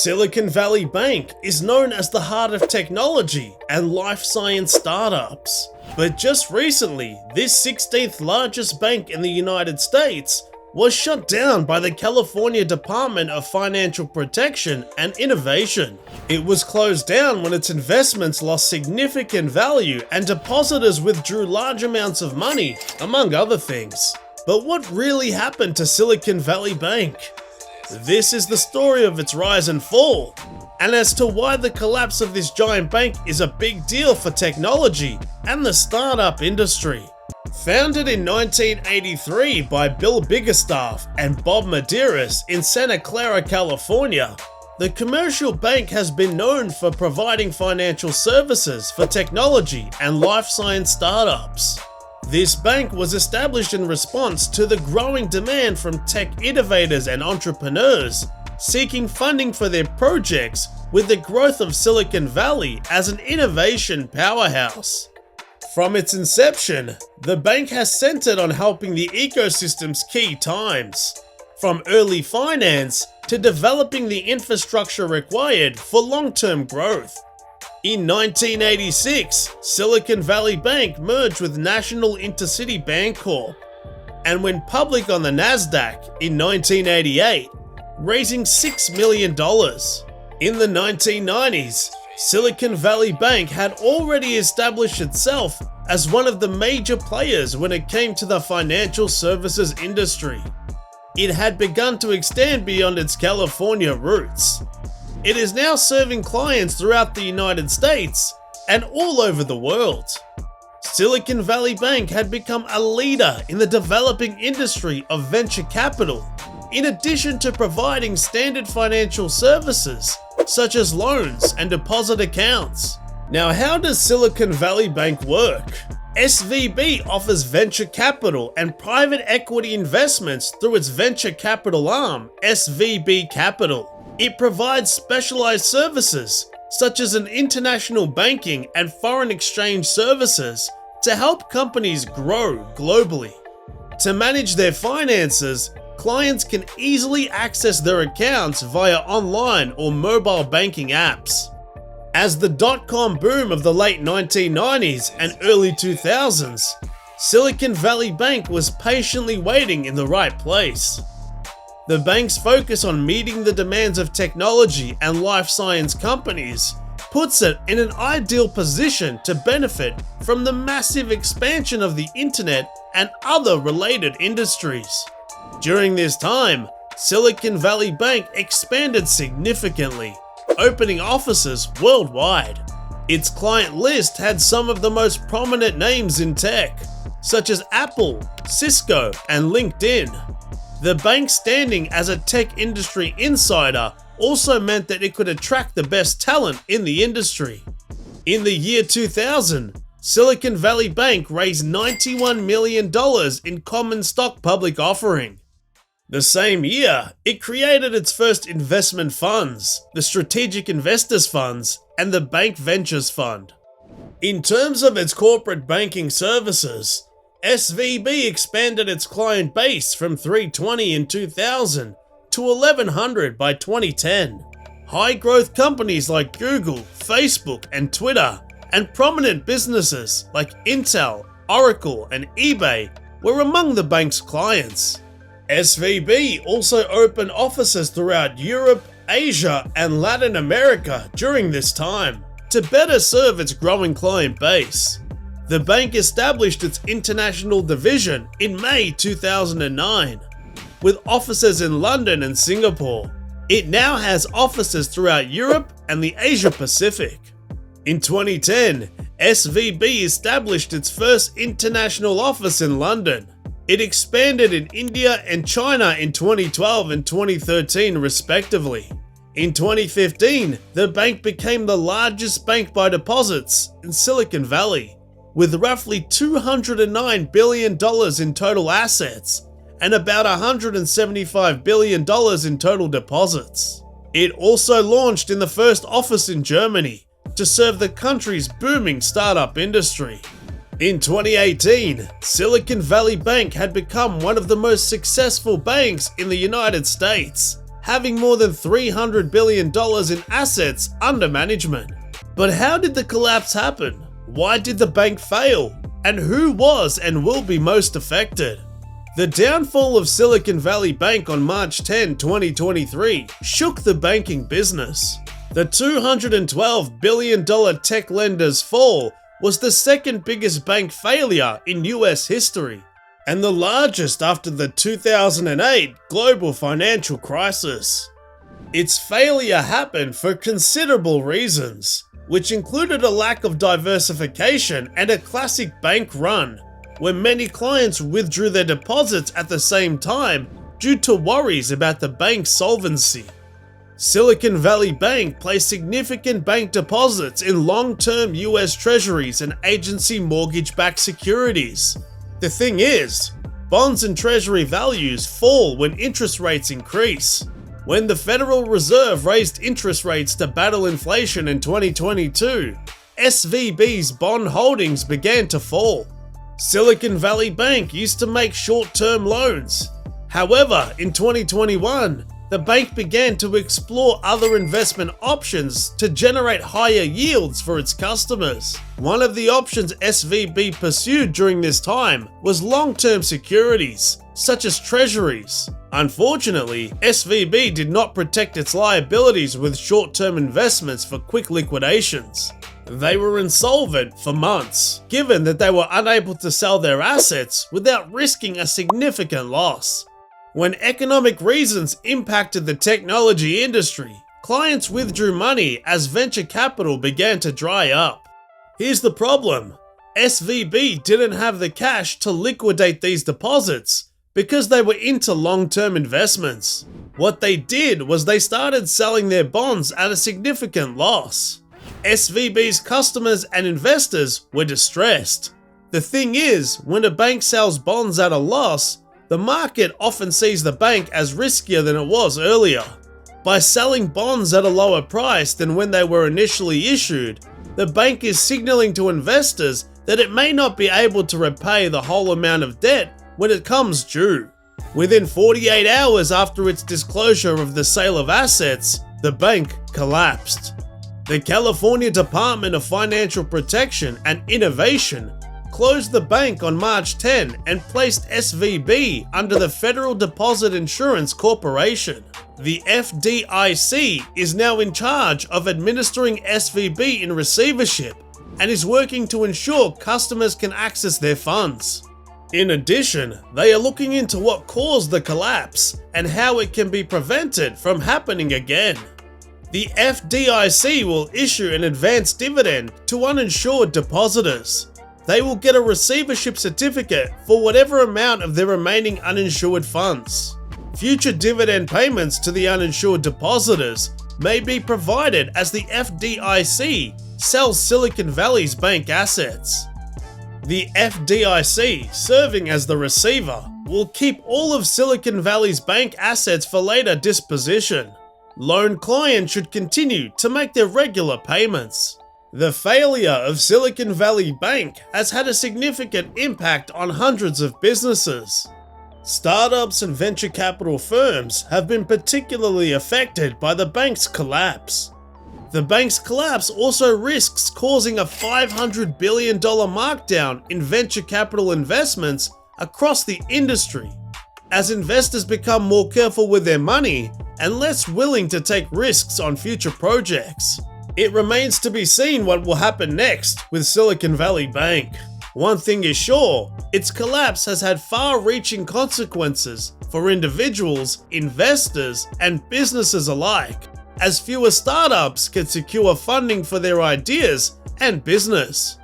Silicon Valley Bank is known as the heart of technology and life science startups. But just recently, this 16th largest bank in the United States was shut down by the California Department of Financial Protection and Innovation. It was closed down when its investments lost significant value and depositors withdrew large amounts of money, among other things. But what really happened to Silicon Valley Bank? This is the story of its rise and fall, and as to why the collapse of this giant bank is a big deal for technology and the startup industry. Founded in 1983 by Bill Biggerstaff and Bob Medeiros in Santa Clara, California, the commercial bank has been known for providing financial services for technology and life science startups. This bank was established in response to the growing demand from tech innovators and entrepreneurs seeking funding for their projects with the growth of Silicon Valley as an innovation powerhouse. From its inception, the bank has centered on helping the ecosystem's key times, from early finance to developing the infrastructure required for long-term growth. In 1986, Silicon Valley Bank merged with National Intercity Bancorp and went public on the Nasdaq in 1988, raising $6 million. In the 1990s, Silicon Valley Bank had already established itself as one of the major players when it came to the financial services industry. It had begun to extend beyond its California roots. It is now serving clients throughout the United States and all over the world. Silicon Valley Bank had become a leader in the developing industry of venture capital, in addition to providing standard financial services such as loans and deposit accounts. Now, how does Silicon Valley Bank work? SVB offers venture capital and private equity investments through its venture capital arm, SVB Capital. It provides specialized services such as an international banking and foreign exchange services to help companies grow globally. To manage their finances, clients can easily access their accounts via online or mobile banking apps. As the dot-com boom of the late 1990s and early 2000s, Silicon Valley Bank was patiently waiting in the right place. The bank's focus on meeting the demands of technology and life science companies puts it in an ideal position to benefit from the massive expansion of the internet and other related industries. During this time, Silicon Valley Bank expanded significantly, opening offices worldwide. Its client list had some of the most prominent names in tech, such as Apple, Cisco, and LinkedIn. The bank's standing as a tech industry insider also meant that it could attract the best talent in the industry. In the year 2000, Silicon Valley Bank raised $91 million in common stock public offering. The same year, it created its first investment funds, the Strategic Investors Funds and the Bank Ventures Fund. In terms of its corporate banking services, SVB expanded its client base from 320 in 2000 to 1,100 by 2010. High-growth companies like Google, Facebook, and Twitter, and prominent businesses like Intel, Oracle, and eBay were among the bank's clients. SVB also opened offices throughout Europe, Asia, and Latin America during this time to better serve its growing client base. The bank established its international division in May 2009, with offices in London and Singapore. It now has offices throughout Europe and the Asia Pacific. In 2010, SVB established its first international office in London. It expanded in India and China in 2012 and 2013 respectively. In 2015, the bank became the largest bank by deposits in Silicon Valley, with roughly $209 billion in total assets and about $175 billion in total deposits. It also launched in the first office in Germany to serve the country's booming startup industry. In 2018, Silicon Valley Bank had become one of the most successful banks in the United States, having more than $300 billion in assets under management. But how did the collapse happen? Why did the bank fail? And who was and will be most affected? The downfall of Silicon Valley Bank on March 10, 2023 shook the banking business. The $212 billion tech lender's fall was the second biggest bank failure in US history, and the largest after the 2008 global financial crisis. Its failure happened for considerable reasons, which included a lack of diversification and a classic bank run, where many clients withdrew their deposits at the same time due to worries about the bank's solvency. Silicon Valley Bank placed significant bank deposits in long-term US Treasuries and agency mortgage-backed securities. The thing is, bonds and treasury values fall when interest rates increase. When the Federal Reserve raised interest rates to battle inflation in 2022, SVB's bond holdings began to fall. Silicon Valley Bank used to make short-term loans. However, in 2021, the bank began to explore other investment options to generate higher yields for its customers. One of the options SVB pursued during this time was long-term securities, such as treasuries. Unfortunately, SVB did not protect its liabilities with short-term investments for quick liquidations. They were insolvent for months, given that they were unable to sell their assets without risking a significant loss. When economic reasons impacted the technology industry, clients withdrew money as venture capital began to dry up. Here's the problem: SVB didn't have the cash to liquidate these deposits because they were into long-term investments. What they did was they started selling their bonds at a significant loss. SVB's customers and investors were distressed. The thing is, when a bank sells bonds at a loss, the market often sees the bank as riskier than it was earlier. By selling bonds at a lower price than when they were initially issued, the bank is signaling to investors that it may not be able to repay the whole amount of debt when it comes due. Within 48 hours after its disclosure of the sale of assets, the bank collapsed. The California Department of Financial Protection and Innovation closed the bank on March 10 and placed SVB under the Federal Deposit Insurance Corporation. The FDIC is now in charge of administering SVB in receivership and is working to ensure customers can access their funds. In addition, they are looking into what caused the collapse and how it can be prevented from happening again. The FDIC will issue an advance dividend to uninsured depositors. They will get a receivership certificate for whatever amount of their remaining uninsured funds. Future dividend payments to the uninsured depositors may be provided as the FDIC sells Silicon Valley's bank assets. The FDIC, serving as the receiver, will keep all of Silicon Valley's bank assets for later disposition. Loan clients should continue to make their regular payments. The failure of Silicon Valley Bank has had a significant impact on hundreds of businesses. Startups and venture capital firms have been particularly affected by the bank's collapse. The bank's collapse also risks causing a $500 billion markdown in venture capital investments across the industry, as investors become more careful with their money and less willing to take risks on future projects. It remains to be seen what will happen next with Silicon Valley Bank. One thing is sure, its collapse has had far-reaching consequences for individuals, investors, and businesses alike, as fewer startups can secure funding for their ideas and business.